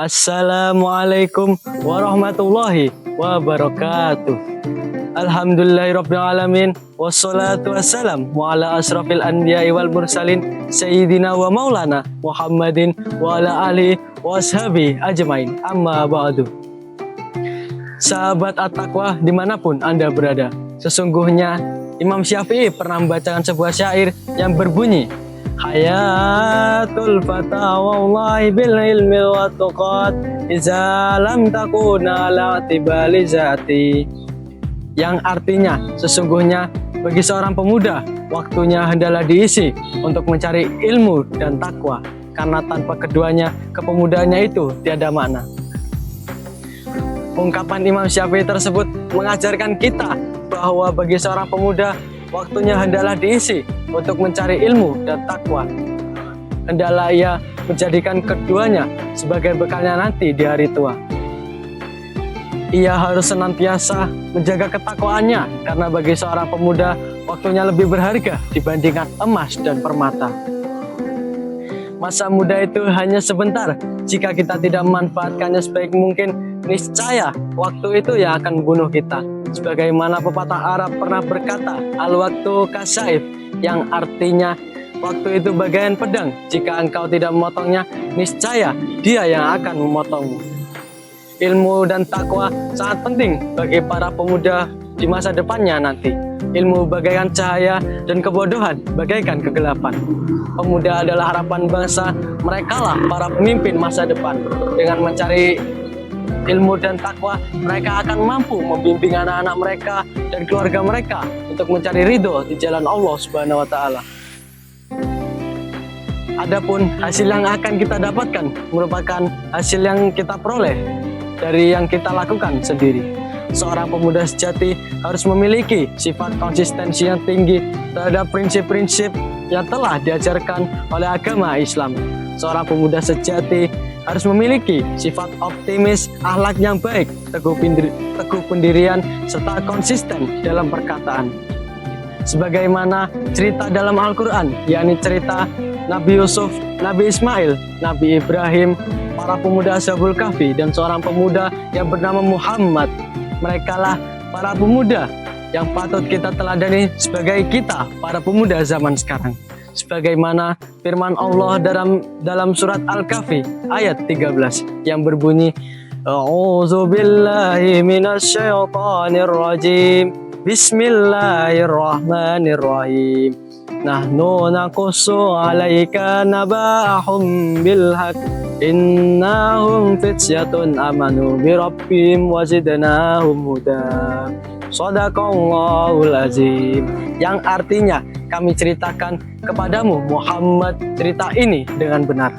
Assalamualaikum warahmatullahi wabarakatuh. Alhamdulillahirabbil alamin wassalatu wassalam ala asrafil anbiya'i wal mursalin sayyidina wa maulana Muhammadin wa ala alihi washabi ajmain. Amma ba'du. Sahabat at-taqwa dimanapun Anda berada, sesungguhnya Imam Syafi'i pernah membacakan sebuah syair yang berbunyi, Hayatul fata wallahi bil ilmi wa tuqat iza lam takuna ala tibali zati, yang artinya sesungguhnya bagi seorang pemuda waktunya hendaklah diisi untuk mencari ilmu dan takwa, karena tanpa keduanya kepemudaannya itu tiada makna. Ungkapan Imam Syafi'i tersebut mengajarkan kita bahwa bagi seorang pemuda waktunya hendaklah diisi untuk mencari ilmu dan takwa. Hendaklah ia menjadikan keduanya sebagai bekalnya nanti di hari tua. Ia harus senantiasa menjaga ketakwaannya, karena bagi seorang pemuda waktunya lebih berharga dibandingkan emas dan permata. Masa muda itu hanya sebentar. Jika kita tidak memanfaatkannya sebaik mungkin, niscaya waktu itu yang akan membunuh kita. Sebagaimana pepatah Arab pernah berkata, al-waktu kasaif, yang artinya waktu itu bagaikan pedang. Jika engkau tidak memotongnya, niscaya dia yang akan memotongmu. Ilmu dan takwa sangat penting bagi para pemuda di masa depannya nanti. Ilmu bagaikan cahaya dan kebodohan bagaikan kegelapan. Pemuda adalah harapan bangsa, merekalah para pemimpin masa depan. Dengan mencari ilmu dan takwa, mereka akan mampu membimbing anak-anak mereka dan keluarga mereka untuk mencari ridho di jalan Allah Subhanahu wa Ta'ala. Adapun hasil yang akan kita dapatkan merupakan hasil yang kita peroleh dari yang kita lakukan sendiri. Seorang pemuda sejati harus memiliki sifat konsistensi yang tinggi terhadap prinsip-prinsip yang telah diajarkan oleh agama Islam. Seorang pemuda sejati harus memiliki sifat optimis, akhlak yang baik, teguh pendirian, serta konsisten dalam perkataan. Sebagaimana cerita dalam Al-Quran, yakni cerita Nabi Yusuf, Nabi Ismail, Nabi Ibrahim, para pemuda Ashabul Kahfi, dan seorang pemuda yang bernama Muhammad. Merekalah para pemuda yang patut kita teladani sebagai kita, para pemuda zaman sekarang. Sebagaimana firman Allah dalam surat Al-Kahfi ayat 13 yang berbunyi, A'udzu billahi minasyaitonir rajim. Bismillahirrahmanirrahim. Nahnu naqussu 'alaika naba'ahum bil haqq. Innahum fityatun amanu bi rabbihim wa zidnahum huda. Shadaqallahul azim. Yang artinya, kami ceritakan kepadamu Muhammad cerita ini dengan benar.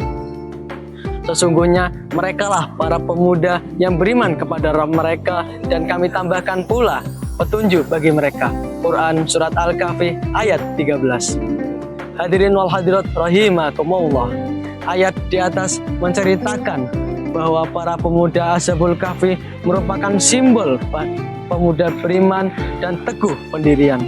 Sesungguhnya merekalah para pemuda yang beriman kepada Rabb mereka, dan kami tambahkan pula petunjuk bagi mereka. Quran Surat Al-Kahfi ayat 13. Hadirin wal hadirat rahimakumullah. Ayat di atas menceritakan bahwa para pemuda Ashabul Kahfi merupakan simbol pemuda beriman dan teguh pendirian.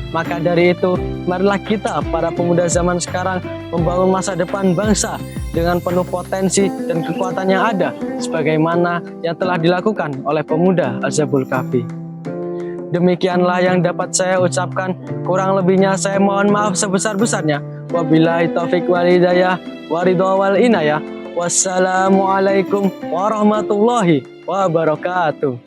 Maka dari itu, marilah kita para pemuda zaman sekarang membangun masa depan bangsa dengan penuh potensi dan kekuatan yang ada, sebagaimana yang telah dilakukan oleh pemuda Ashabul Kahfi. Demikianlah yang dapat saya ucapkan. Kurang lebihnya saya mohon maaf sebesar-besarnya. Wabillahi taufiq wal hidayah wa ridha wal inayah. Wassalamualaikum warahmatullahi wabarakatuh.